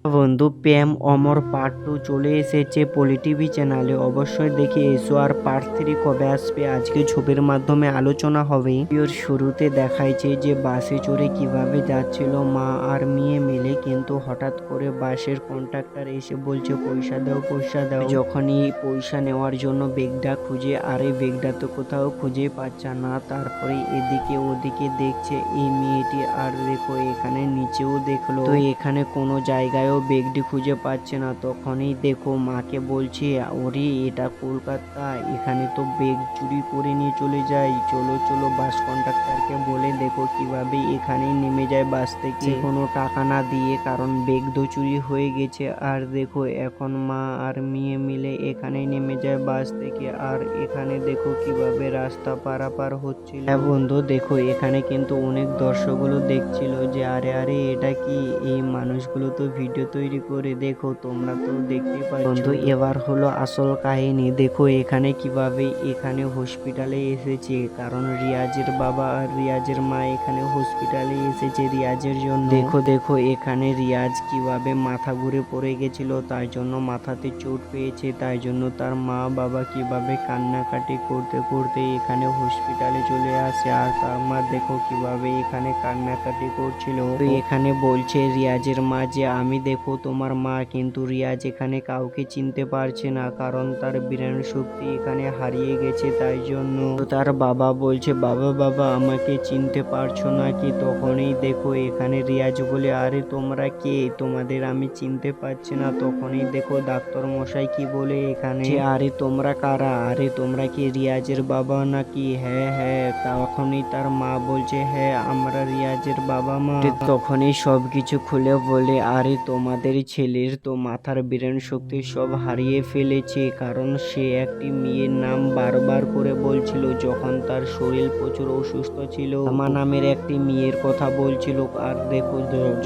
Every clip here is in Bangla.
বন্ধু প্রেম অমর পার্ট 2 চলে এসেছে পলি টিভি চ্যানেলে। অবশ্যই দেখে এসো। আর পার্ট 3 কবে আসবে আজকে ছবির মাধ্যমে আলোচনা হবে। ভিডিওর শুরুতে দেখাইছে যে বাসে চড়ে কিভাবে যাচ্ছিল মা আর মেয়ে মিলে, কিন্তু হঠাৎ করে বাসের কন্ট্রাক্টর এসে বলছে পয়সা দাও পয়সা দাও। যখনই পয়সা নেওয়ার জন্য ব্যাগটা খুঁজে, আর এই ব্যাগটা তো কোথাও খুঁজে পাচ্ছে না। তারপরে এদিকে ওদিকে দেখছে এই মেয়েটি, আর দেখো এখানে নিচেও দেখলো, তো এখানে কোনো জায়গায় ব্যাগটি খুঁজে পাচ্ছে না। তখনই দেখো মাকে বলছে ওরে এটা কলকাতা, এখানে তো ব্যাগ চুরি করে নিয়ে চলে যায়, চলো চলো। বাস কন্ডাক্টরকে বলে দেখো কিভাবে এখানেই নেমে যায় বাস থেকে কোনো টাকা না দিয়ে, কারণ ব্যাগ তো চুরি হয়ে গেছে। আর দেখো এখন মা আর মেয়ে মিলে এখানেই নেমে যায় বাস থেকে, আর এখানে দেখো কিভাবে রাস্তা পারাপার হচ্ছিল। হ্যাঁ বন্ধু দেখো এখানে কিন্তু অনেক দর্শকগুলো দেখছিল যে আরে আরে এটা কি, এই মানুষগুলো তো ভিডিও তৈরি করে, দেখো তোমরা তো দেখতেই পাচ্ছ। বন্ধু এবার হলো আসল কাহিনী। দেখো এখানে কিভাবে এখানে হসপিটালে এসেছে, কারণ রিয়াজের বাবা আর রিয়াজের মা এখানে হসপিটালে এসেছে রিয়াজের জন্য। দেখো দেখো এখানে রিয়াজ কিভাবে মাথা ঘুরে পড়ে গেছিল, তাই জন্য মাথাতে চোট পেয়েছে, তাই জন্য তার মা বাবা কিভাবে কান্নাকাটি করতে করতে এখানে হসপিটালে চলে আসে। আর তার মা দেখো কিভাবে এখানে কান্নাকাটি করছিল। তো এখানে বলছে রিয়াজের মা যে আমি দেখো তোমার মা, কিন্তু রিয়াজ এখানে কাউকে চিনতে পারছে না, কারণ তার ব্রেন শক্তি এখানে হারিয়ে গেছে, তাই জন্য। তো তার বাবা বলছে বাবা বাবা আমাকে চিনতে পারছো না কি? তখনই দেখো এখানে রিয়াজ বলে আরে তোমরা কে, তোমাদের আমি চিনতে পারছি না। তখনই দেখো ডাক্তার মশাই কি বলে এখানে আরে তোমরা কারা, আরে তোমরা কি রিয়াজের বাবা নাকি? হ্যাঁ হ্যাঁ। তখনই তার মা বলছে হ্যাঁ আমরা রিয়াজের বাবা মা। তখনই সবকিছু খুলে বলে আরে তোমাদের ছেলের তো মাথার ব্রেন শক্তি সব হারিয়ে ফেলেছে, কারণ সে একটি মেয়ের নাম বারবার করে বলছিল যখন তার শরীর প্রচুর অসুস্থ ছিল। সালমা নামের একটি মেয়ের কথা বলছিল। আর দেখো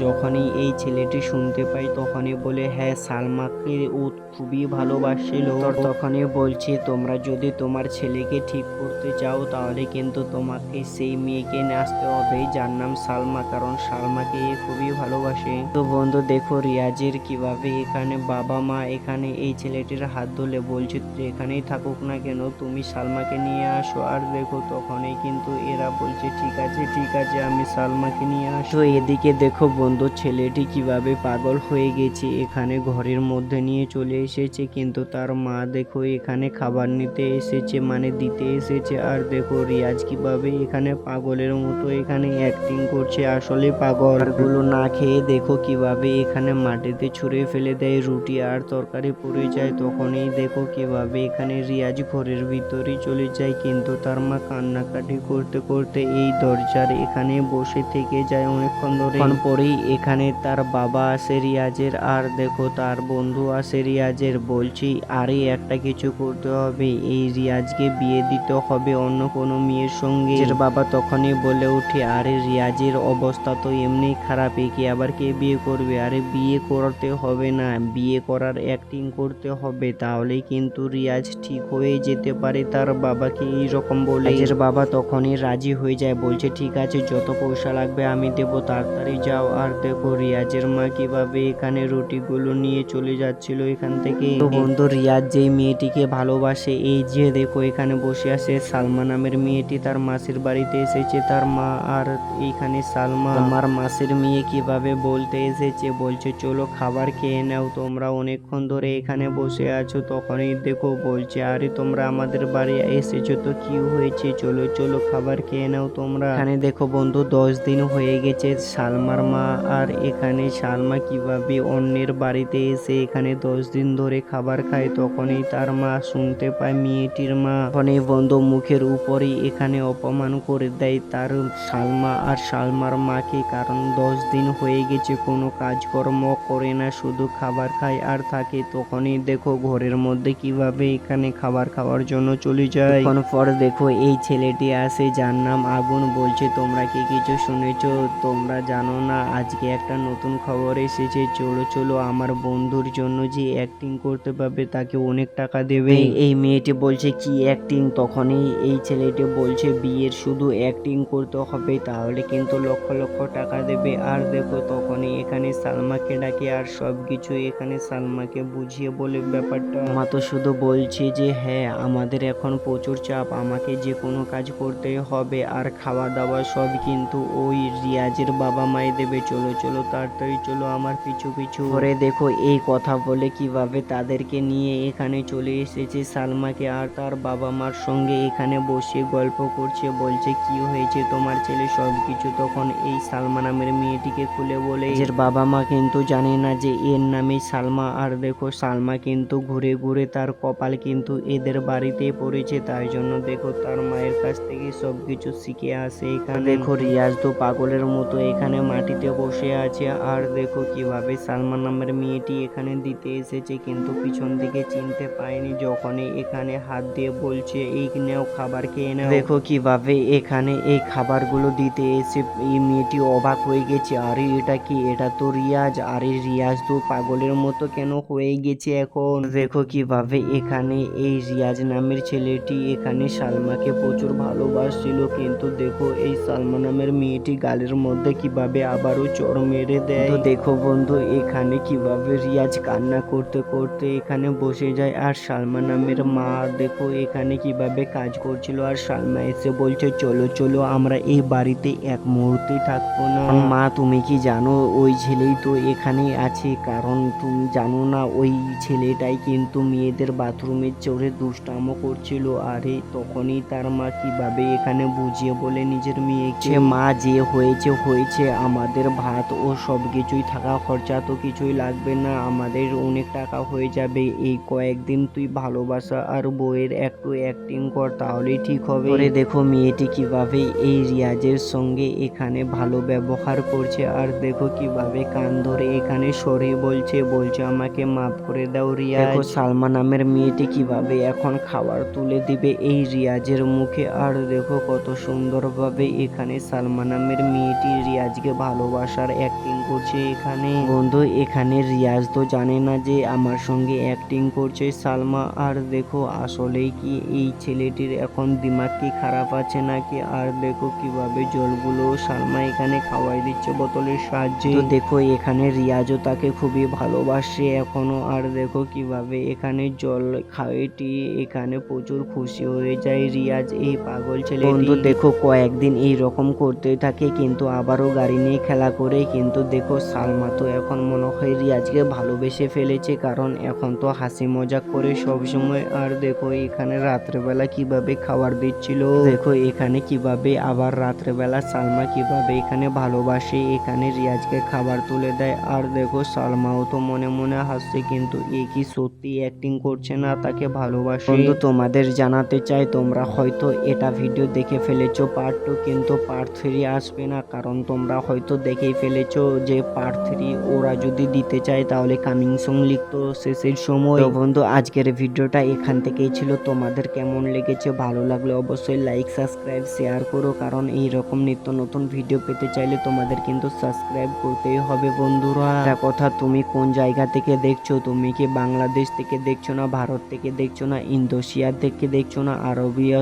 যখনই এই ছেলেটি শুনতে পাই তখনই বলে হ্যাঁ সালমাকে ও খুবই ভালোবাসছিল। তখনই বলছে তোমরা যদি তোমার ছেলেকে ঠিক করতে চাও তাহলে কিন্তু তোমাকে সেই মেয়েকে নিয়ে আসতে হবে যার নাম সালমা, কারণ সালমাকে খুবই ভালোবাসে। তো বন্ধু দেখো রিয়াজের কিভাবে এখানে বাবা মা এখানে এই ছেলেটির হাত ধরে বলছে এখানেই থাকুক না কেন, তুমি সালমাকে নিয়ে আসো। আর দেখো তখনই কিন্তু এরা বলছে ঠিক আছে ঠিক আছে আমি সালমাকে নিয়ে আসো। তো এদিকে দেখো বন্ধু ছেলেটি কিভাবে পাগল হয়ে গেছে, এখানে ঘরের মধ্যে নিয়ে চলে এসেছে, কিন্তু তার মা দেখো এখানে খাবার নিতে এসেছে, মানে দিতে এসেছে। আর দেখো রিয়াজ কিভাবে এখানে পাগলের মতো এখানে অ্যাক্টিং করছে, আসলে পাগল। গুলো না খেয়ে দেখো কিভাবে এখানে মাটিতে ছুঁড়ে ফেলে দেয়, রুটি আর তরকারি পড়ে যায়। তখনই দেখো কিভাবে এখানে রিয়াজ ঘরের ভিতরেই চলে যায়, কিন্তু তার মা কান্নাকাটি করতে করতে এই দরজার এখানে বসে থেকে যায় অনেকক্ষণ ধরে। পরেই এখানে তার বাবা আসে রিয়াজের, আর দেখো তার বন্ধু আসে রিয়াজের, বলছি আরে একটা কিছু করতে হবে, এই রিয়াজকে বিয়ে দিতে হবে অন্য কোনো মেয়ের সঙ্গে। বাবা তখনই বলে উঠে আরে রিয়াজের অবস্থা তো এমনি খারাপ, একে আবার কে বিয়ে করবে? আরে বিয়ে করতে হবে না, বিয়ে করার অ্যাক্টিং করতে হবে, তাহলেই কিন্তু রিয়াজ ঠিক হয়ে যেতে পারে। তার বাবাকে এইরকম বলে রিয়াজের বাবা তখনই রাজি হয়ে যায়, বলছে ঠিক আছে যত পয়সা লাগবে আমি দেবো, তাড়াতাড়ি যাও। আর দেখো রিয়াজের মা কিভাবে এখানে রুটিগুলো নিয়ে চলে যাচ্ছিল এখান থেকে। তো বন্ধু রিয়াজ যেই মেয়েটিকে ভালোবাসে, এই যে দেখো এখানে বসে আছে সালমা নামের মেয়েটি, তার মাসির বাড়িতে এসেছে তার মা। আর এইখানে সালমা আমার মাসির মেয়ে কিভাবে বলতে এসেছে, বলছে চলো খাবার খেয়ে নাও, তোমরা অনেকক্ষণ ধরে এখানে বসে আছো। তখনই দেখো বলছে আরে তোমরা আমাদের বাড়ি এসেছো তো কি হয়েছে, চলো চলো খাবার খেয়ে নাও তোমরা। এখানে দেখো বন্ধু 10 দিন হয়ে গেছে সালমার মা, আর এখানে সালমা কিভাবে অন্যের বাড়িতে এসে এখানে 10 দিন ধরে খাবার খায়। তখনই তার মা শুনতে পায় মেয়েটির মা, তখনই বন্ধু মুখের উপরেই এখানে অপমান করে দেয় তার সালমা আর সালমার মাকে, কারণ 10 দিন হয়ে গেছে কোনো কাজকর্ম করে না, শুধু খাবার খায় আর থাকে। তখনই দেখো ঘরের মধ্যে কিভাবে এখানে খাবার খাওয়ার জন্য চলে যায়। তখন পর দেখো এই ছেলেটি আসে যার নাম আগুন, বলছে তোমরা কি কিছু শুনেছো? তোমরা জানো না আজকে একটা নতুন খবর এসেছে, চলো চলো আমার বন্ধুর জন্য যে অ্যাক্টিং করতে পারবে তাকে অনেক টাকা দেবে। এই মেয়েটি বলছে কি অ্যাক্টিং? তখনই এই ছেলেটি বলছে বিয়ের শুধু অ্যাক্টিং করতে হবে, তাহলে কিন্তু লক্ষ লক্ষ টাকা দেবে। আর দেখো তখনই এখানে সালমা মাকে ডাকে আর সব কিছু এখানে সালমাকে বুঝিয়ে বলে ব্যাপারটা। মা তো শুধু বলছে যে হ্যাঁ আমাদের এখন প্রচুর চাপ, আমাকে যে কোনো কাজ করতে হবে আর খাওয়া দাওয়া সব কিন্তু ওই রিয়াজের বাবা মাই দেবে। চলো চলো তাড়াতাড়ি চলো আমার পিছু পিছু। পরে দেখো এই কথা বলে কিভাবে তাদেরকে নিয়ে এখানে চলে এসেছে সালমাকে আর তার বাবা মার সঙ্গে এখানে বসে গল্প করছে, বলছে কি হয়েছে তোমার ছেলে সব কিছু তখন এই সালমা নামের মেয়েটিকে খুলে বলে। এর বাবা মা কিন্তু জানে না যে এর নামে সালমা। আর দেখো সালমা কিন্তু ঘুরে ঘুরে তার কপাল কিন্তু এদের বাড়িতেই পড়েছে, তাই জন্য দেখো তার মায়ের কাছ থেকে সব কিছু শিখে আসে এখানে। দেখো রিয়াজ তো পাগলের মতো এখানে মাটিতে বসে আছে আর দেখো কিভাবে সালমা নামের মেয়েটি এখানে দিতে এসেছে কিন্তু পিছন দিকে চিনতে পায়নি, যখনই এখানে হাত দিয়ে বলছে এই নেও খাবার খেয়ে নাও। দেখো কিভাবে এখানে এই খাবারগুলো দিতে এসে এই মেয়েটি অবাক হয়ে গেছে, আরে এটা কি, এটা তো রিয়াজ। আরে রিয়াজ তো পাগলের মতো কেন হয়ে গেছে এখন। দেখো কিভাবে এখানে এই রিয়াজ নামের ছেলেটি এখানে সালমাকে প্রচুর ভালোবাসছিল কিন্তু দেখো এই সালমা নামের মেয়েটি গালের মধ্যে কিভাবে আবারও চড় মেরে দেয়। তো দেখো বন্ধু এখানে কিভাবে রিয়াজ কান্না করতে করতে এখানে বসে যায় আর সালমা নামের মা দেখো এখানে কিভাবে কাজ করছিল আর সালমা এসে বলছে চলো চলো আমরা এই বাড়িতে এক মুহূর্তে থাকবো না। মা তুমি কি জানো ওই ছেলেই তো এখানে আছে, কারণ তুমি জানো না ওই ছেলেটাই কিন্তু মেয়েদের বাথরুমে চড়ে দুষ্টামো করছিল। আরে তখনই তার মা কিভাবে এখানে বুঝিয়ে বলে নিজের মেয়েকে, মা যে হয়েছে হয়েছে, আমাদের ভাত ও সব কিছুই থাকা খরচা তো কিছুই লাগবে না, আমাদের অনেক টাকা হয়ে যাবে, এই কয়েকদিন তুই ভালোবাসা আর বউয়ের একটু অ্যাক্টিং কর তাহলেই ঠিক হবে। পরে দেখো মেয়েটি কিভাবে এই রিয়াজের সঙ্গে এখানে ভালো ব্যবহার করছে আর দেখো কিভাবে কান ধরে এখানে সরি বলছে, বলছে আমাকে মাফ করে দাও রিয়াজ। দেখো সালমা নামের মেয়েটি কিভাবে এখন খাবার তুলে দিবে এই রিয়াজের মুখে আর দেখো কত সুন্দরভাবে এখানে সালমা নামের মেয়েটি রিয়াজকে ভালোবাসার অ্যাক্টিং করছে এখানে। বন্ধু এখানে রিয়াজ তো জানে না যে আমার সঙ্গে অ্যাক্টিং করছে সালমা। আর দেখো আসলেই কি এই ছেলেটির এখন দিমাগ কি খারাপ আছে নাকি। আর দেখো কিভাবে জলগুলো সালমা এখানে খাওয়াই দিচ্ছে বোতলের সাহায্যে। তো দেখো এখানে রিয়াজও তাকে খুবই ভালোবাসে এখনো। আর দেখো কিভাবে এখানে জল খাওয়াইটি এখানে প্রচুর খুশি হয়ে যায় রিয়াজ এই পাগল ছেলে। বন্ধু দেখো কয়েকদিন এই রকম করতে থাকে কিন্তু আবারও গাড়ি নিয়ে খেলা করে, কিন্তু দেখো সালমা তো এখন মনে হয় রিয়াজকে ভালোবেসে ফেলেছে, কারণ এখন তো হাসি মজাক করে সব সময়। আর দেখো এখানে রাত্রেবেলা কিভাবে খাবার দিচ্ছিল, দেখো এখানে কিভাবে আবার রাত্রেবেলা সালমা কিভাবে এখানে ভালোবাসে এখানে রিয়াজকে খাবার তুলে দেয়। আর দেখো সালমাও তো মনে মনে হাসছে কিন্তু এ কি সত্যি অ্যাক্টিং করছে না তাকে ভালোবাসে। বন্ধু তোমাদের জানাতে চাই তোমরা হয়তো এটা ভিডিও দেখে ফেলেছো পার্ট 2 কিন্তু পার্ট 3 আসবে না, কারণ তোমরা হয়তো দেখেই ফেলেছো যে পার্ট 3 ওরা যদি দিতে চায় তাহলে কামিং সুন লিখতো শেষের সময়। তো বন্ধু আজকের ভিডিওটা এখান থেকেই ছিল, তোমাদের কেমন লেগেছে, ভালো লাগলে অবশ্যই লাইক সাবস্ক্রাইব শেয়ার করো, কারণ এই রকম নিত্য নতুন ভিডিও পেতে চাইলে তোমাদের কিন্তু সাবস্ক্রাইব করতেই হবে বন্ধুরা। একটা কথা, তুমি কোন জায়গা থেকে দেখছো, তুমি কি বাংলাদেশ থেকে দেখছো না ভারত থেকে দেখছো না ইন্দোনেশিয়া থেকে দেখছো না আরবিয়া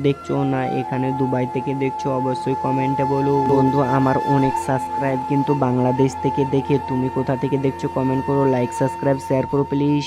দেখছো না এখানে দুবাই থেকে দেখছো, অবশ্যই কমেন্টে বলো। বন্ধু আমার অনেক সাবস্ক্রাইব কিন্তু বাংলাদেশ থেকে দেখে, তুমি কোথা থেকে দেখছো কমেন্ট করো, লাইক সাবস্ক্রাইব শেয়ার করো প্লিজ।